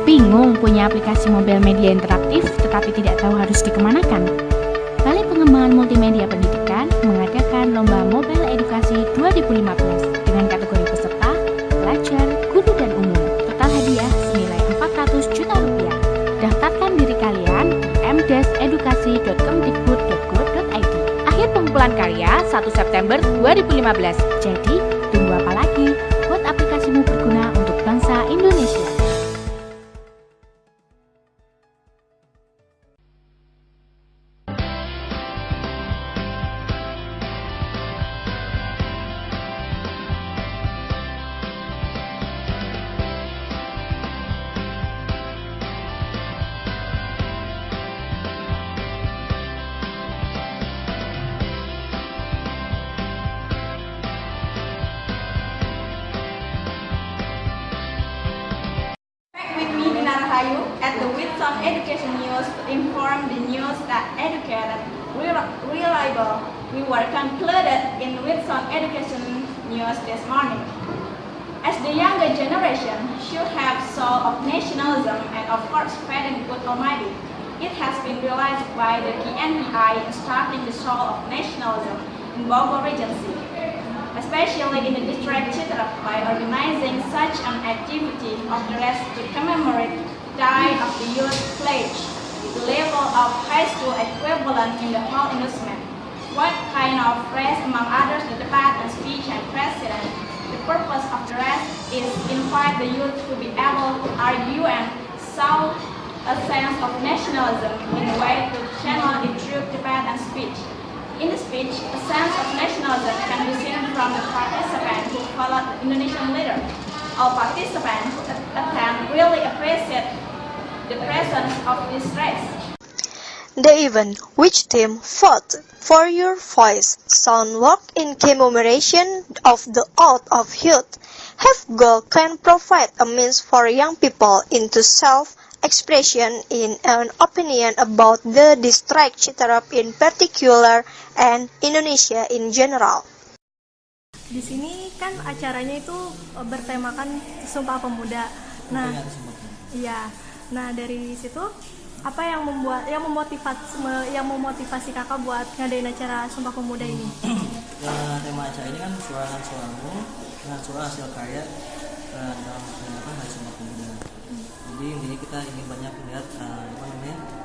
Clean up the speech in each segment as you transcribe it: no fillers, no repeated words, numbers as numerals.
Bingung punya aplikasi mobile media interaktif tetapi tidak tahu harus dikemanakan? Balai Pengembangan Multimedia Pendidikan mengadakan Lomba Mobile Edukasi 2015 dengan kategori peserta, pelajar, guru, dan umum. Total hadiah senilai 400 juta rupiah. Daftarkan diri kalian di m-edukasi.kemdikbud.go.id. Akhir pengumpulan karya 1 September 2015. Jadi, tunggu apa lagi? Buat aplikasimu berguna untuk bangsa Indonesia. At the Whitson Education News to inform the news that educated, reliable. We were concluded in Whitson Education News this morning. As the younger generation should have soul of nationalism and of course faith in God Almighty, it has been realized by the KNPI in starting the soul of nationalism in Bogor Regency, especially in the district Chitra by organizing such an activity of the rest to commemorate Died of the Youth Pledge, the level of high school equivalent in the whole investment. What kind of rest among others the debate and speech and president. The purpose of the rest is invite the youth to be able to argue and show a sense of nationalism in a way to channel it through debate and speech. In the speech, a sense of nationalism can be seen from the participants who followed the Indonesian leader. All participants who attend really appreciate the presence of this race. The event, which team fought for your voice, sound work in commemoration of the oath of youth, have goal can provide a means for young people into self-expression in an opinion about the district Chiterap in particular and Indonesia in general. Di sini kan acaranya itu bertemakan Sumpah Pemuda. Nah, iya. Nah, dari situ apa yang memotivasi kakak buat ngadain acara Sumpah Pemuda ini? Tema acara ini kan suara-suaramu dengan suara hasil karya dalam peringatan Hari Sumpah Pemuda. Jadi intinya kita ingin banyak melihat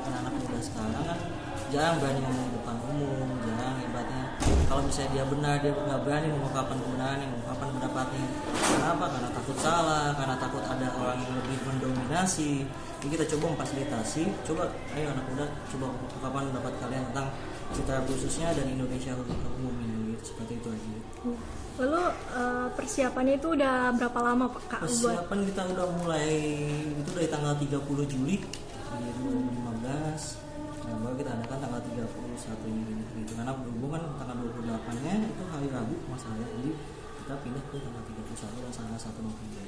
anak-anak muda sekarang kan jarang berani ngomong depan umum, jarang ibaratnya kalau misalnya dia benar dia nggak berani mengungkapkan kebenarannya, mengungkapkan pendapatnya. Kenapa? Karena takut salah, karena takut ada orang yang lebih mendominasi. Jadi kita coba memfasilitasi, coba ayo anak muda coba ungkapkan pendapat kalian tentang Chiterap khususnya dan Indonesia umumnya gitu, seperti itu aja. Lalu persiapannya itu udah berapa lama Kak? Persiapan kita udah mulai itu dari tanggal 30 Juli 2015. Nah, baru kita adakan tanggal 31 ini gitu. Karena berhubung kan tanggal 28-nya itu hari Rabu masalahnya. Jadi kita pindah ke tanggal 31 dan tanggal 1 November.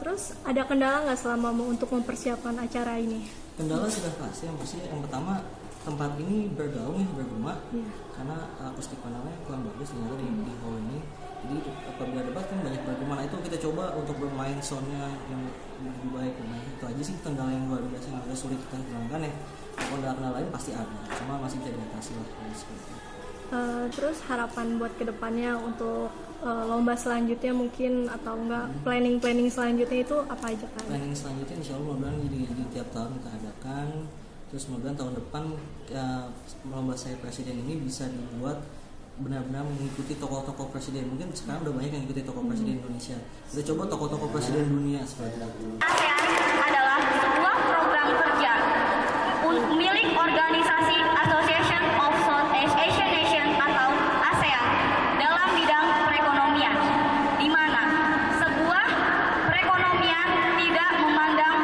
Terus ada kendala nggak selama untuk mempersiapkan acara ini? Kendala sudah pasti, yang pasti yang pertama tempat ini bergaung bergema karena akustik panelnya kurang bagus ternyata di hall ini. Jadi apabila debat kan banyak bergema. Nah, itu kita coba untuk bermain soundnya yang lebih baik. Nah, itu aja sih kendala yang luar biasa yang agak sulit kita hilangkan ya. Kendala lain pasti ada, cuma masih bisa diatasi lah. Terus harapan buat kedepannya untuk lomba selanjutnya mungkin atau enggak planning selanjutnya itu apa aja kan? Planning selanjutnya insya Allah mudah-mudahan di tiap tahun kita adakan. Terus mudah-mudahan tahun depan lomba Saya Presiden ini bisa dibuat benar-benar mengikuti tokoh-tokoh presiden. Mungkin sekarang udah banyak yang mengikuti tokoh presiden Indonesia. Kita coba tokoh-tokoh presiden dunia seperti itu. ASEAN adalah sebuah program kerja milik organisasi Association of Southeast Asian Nations atau ASEAN dalam bidang perekonomian, di mana sebuah perekonomian tidak memandang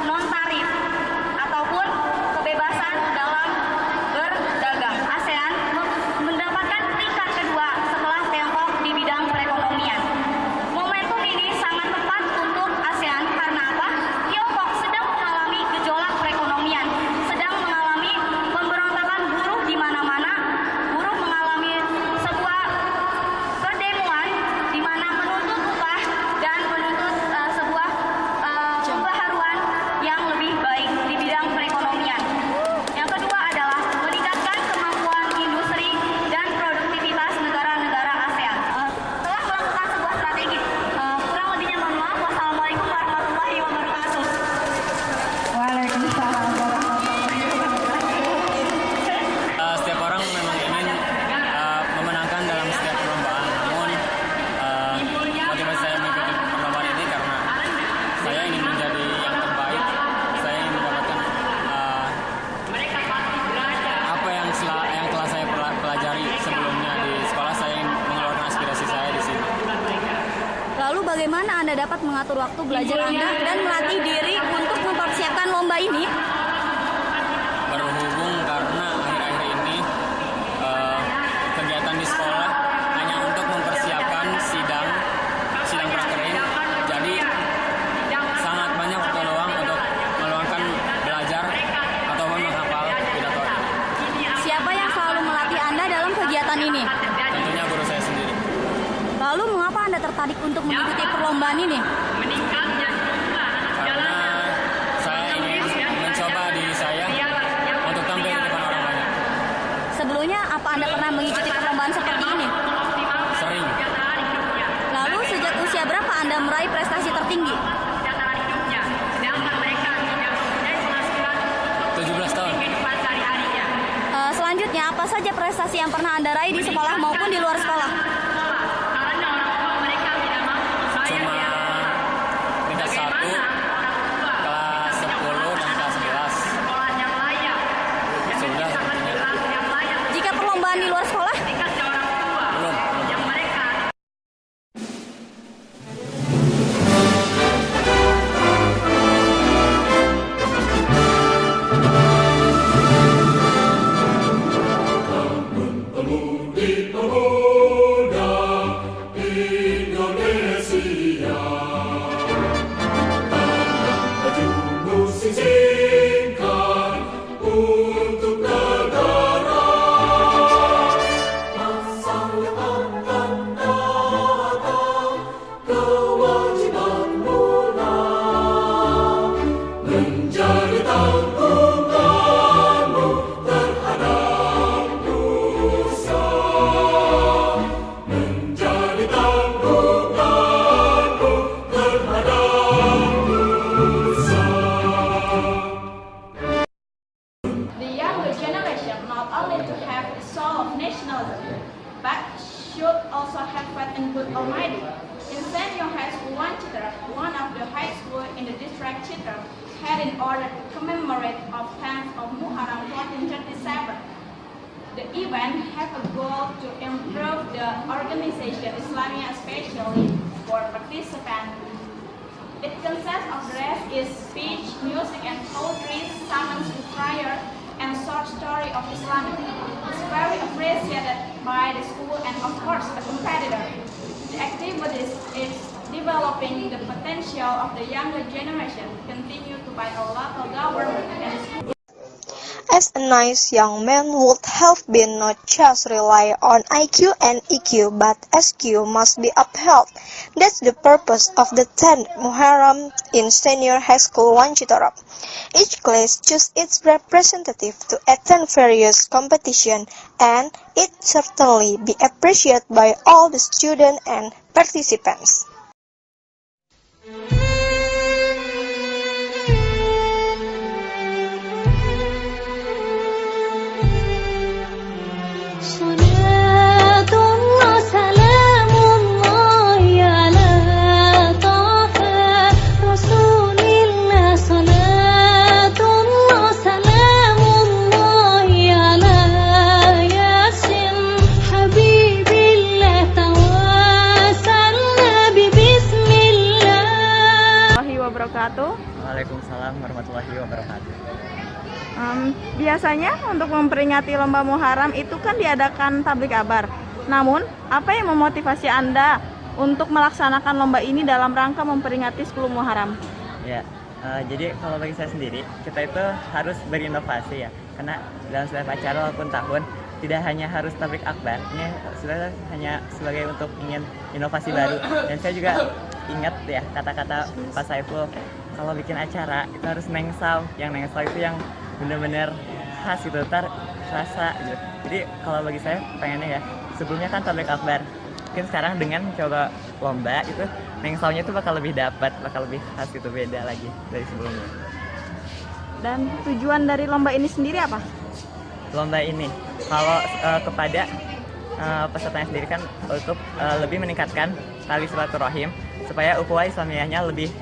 non-tarif ataupun kebebasan dalam berdagang. ASEAN mendapatkan peringkat kedua setelah Tiongkok di bidang perekonomian. Momentum ini sangat tepat untuk ASEAN karena apa? Tiongkok sedang mengalami Setiap orang memang ingin memenangkan dalam setiap perlombaan. Namun motivasi saya mengikuti perlombaan ini karena saya ingin menjadi yang terbaik. Saya ingin mendapatkan apa yang telah saya pelajari sebelumnya di sekolah. Saya ingin mengeluarkan aspirasi saya di sini. Lalu bagaimana Anda dapat mengatur waktu belajar Anda dan melatih diri untuk mempersiapkan lomba ini? Berhubung karena akhir-akhir ini kegiatan di sekolah hanya untuk mempersiapkan sidang prakterin, jadi sangat banyak waktu luang untuk meluangkan belajar ataupun menghafal pidato. Siapa yang selalu melatih Anda dalam kegiatan ini? Tentunya guru saya sendiri. Lalu mengapa Anda tertarik untuk mengikuti perlombaan ini? Karena saya ingin mencoba diri saya untuk tampil di depan orang banyak. Sebelumnya, apa Anda pernah mengikuti perlombaan seperti ini? Sering. Lalu sejak usia berapa Anda meraih prestasi tertinggi? 17 tahun. Selanjutnya, apa saja prestasi yang pernah Anda raih di sekolah maupun di luar sekolah? Cuma peringkat 1, kelas 10 dan kelas 11. Sudah sepertinya. Jika perlombaan di luar sekolah, Belum. The younger generation not only to have the soul of nationalism, but should also have faith in God Almighty. In Senior High School 1 Chitra, one of the high school in the district Chitra, had in order to commemorate of 10th of Muharram 1437. The event had a goal to improve the organization Islamia, especially for participants. It consists of dress, is speech, music and poetry, summons to prayer, and short story of Islam. It's very appreciated by the school and of course a competitor. The activities is developing the potential of the younger generation, continue to by a local government and school. As a nice young man would have been not just rely on IQ and EQ, but SQ must be upheld. That's the purpose of the 10th Muharram in Senior High School 1 Chitorap. Each class chooses its representative to attend various competition, and it certainly be appreciated by all the students and participants. Waalaikumsalam warahmatullahi wabarakatuh. Biasanya untuk memperingati lomba Muharram itu kan diadakan tablik akbar. Namun, apa yang memotivasi Anda untuk melaksanakan lomba ini dalam rangka memperingati 10 Muharram? Ya, jadi kalau bagi saya sendiri, kita itu harus berinovasi ya. Karena dalam setiap acara walaupun tahun, tidak hanya harus tablik akbar, ini sebenarnya hanya sebagai untuk ingin inovasi baru. Dan saya juga ingat ya kata-kata Pak Saiful, kalau bikin acara itu harus nengsau. Yang nengsau itu yang benar-benar khas gitu, rasa gitu. Jadi kalau bagi saya pengennya ya, sebelumnya kan tablik akbar, mungkin sekarang dengan coba lomba itu nengsaunya itu bakal lebih dapat, bakal lebih khas gitu, beda lagi dari sebelumnya. Dan tujuan dari lomba ini sendiri apa? Lomba ini kalau kepada pesertanya sendiri kan untuk lebih meningkatkan tali silaturahim supaya ukhuwah Islamiyahnya lebih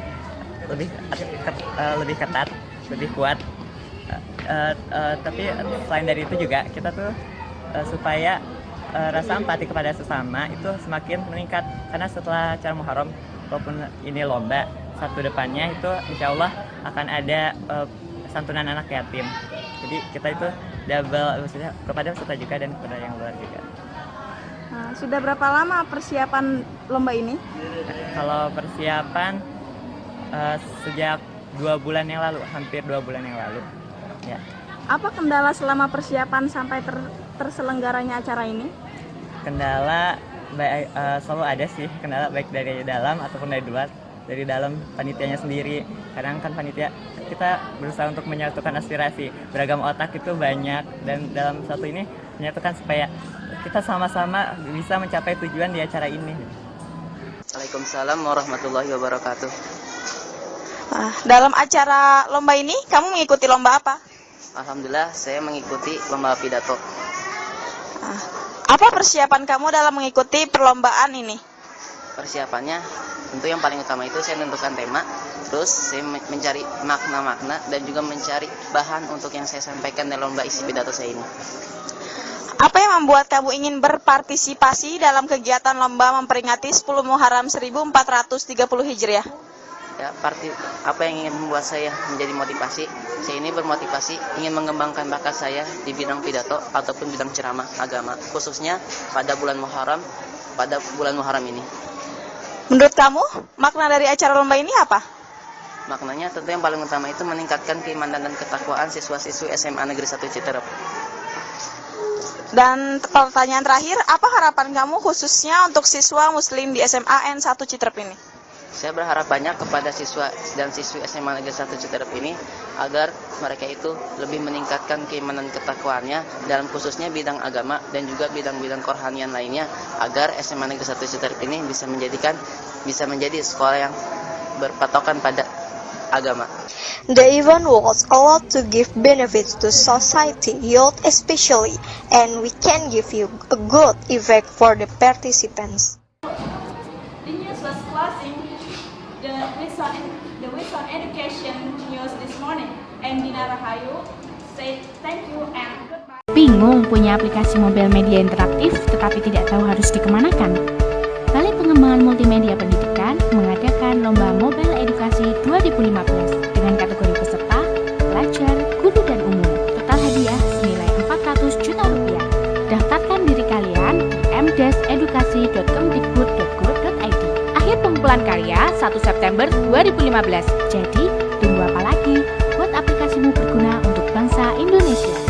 ketat, lebih kuat. Tapi selain dari itu juga kita tuh supaya rasa empati kepada sesama itu semakin meningkat, karena setelah acara Muharram walaupun ini lomba, Sabtu depannya itu insya Allah akan ada santunan anak yatim. Jadi kita itu double, maksudnya kepada peserta juga dan kepada yang luar juga. Nah, sudah berapa lama persiapan lomba ini? Kalau persiapan sejak 2 bulan yang lalu, hampir 2 bulan yang lalu. Ya. Apa kendala selama persiapan sampai terselenggaranya acara ini? Kendala selalu ada sih, kendala baik dari dalam ataupun dari luar. Dari dalam panitianya sendiri, kadang kan panitia kita berusaha untuk menyatukan aspirasi, beragam otak itu banyak, dan dalam satu ini menyatukan supaya kita sama-sama bisa mencapai tujuan di acara ini. Waalaikumsalam warahmatullahi wabarakatuh. Dalam acara lomba ini, kamu mengikuti lomba apa? Alhamdulillah saya mengikuti lomba pidato. Apa persiapan kamu dalam mengikuti perlombaan ini? Persiapannya tentu yang paling utama itu saya menentukan tema, terus saya mencari makna-makna dan juga mencari bahan untuk yang saya sampaikan dalam lomba isi pidato saya ini. Apa yang membuat kamu ingin berpartisipasi dalam kegiatan lomba memperingati 10 Muharram 1430 Hijriah? Ya, apa yang ingin membuat saya menjadi motivasi? Saya ini bermotivasi ingin mengembangkan bakat saya di bidang pidato ataupun bidang ceramah agama, khususnya pada bulan Muharram ini. Menurut kamu, makna dari acara lomba ini apa? Maknanya tentu yang paling utama itu meningkatkan keimanan dan ketakwaan siswa-siswi SMA Negeri 1 Citerep. Dan pertanyaan terakhir, apa harapan kamu khususnya untuk siswa muslim di SMA N1 Citerep ini? Saya berharap banyak kepada siswa dan siswi SMA Negeri 1 Citerep ini agar mereka itu lebih meningkatkan keimanan ketakwaannya dalam khususnya bidang agama dan juga bidang-bidang kerohanian lainnya, agar SMA Negeri 1 Citerep ini bisa menjadi sekolah yang berpatokan pada agama. The event was allowed to give benefits to society, youth especially, and we can give you a good effect for the participants. The news was closing the Wilson Education news this morning, and Dina Rahayu said thank you and goodbye. Bingung punya aplikasi mobile media interaktif tetapi tidak tahu harus dikemanakan? Balai Pengembangan Multimedia Pendidikan mengadakan Lomba Mobile Edukasi 2015 dengan kategori peserta, pelajar, guru, dan umum. Total hadiah senilai Rp400 juta. Daftarkan diri kalian di m-edukasi.kemdikbud.go.id. Akhir pengumpulan karya 1 September 2015. Jadi, tunggu apa lagi? Buat aplikasimu berguna untuk bangsa Indonesia.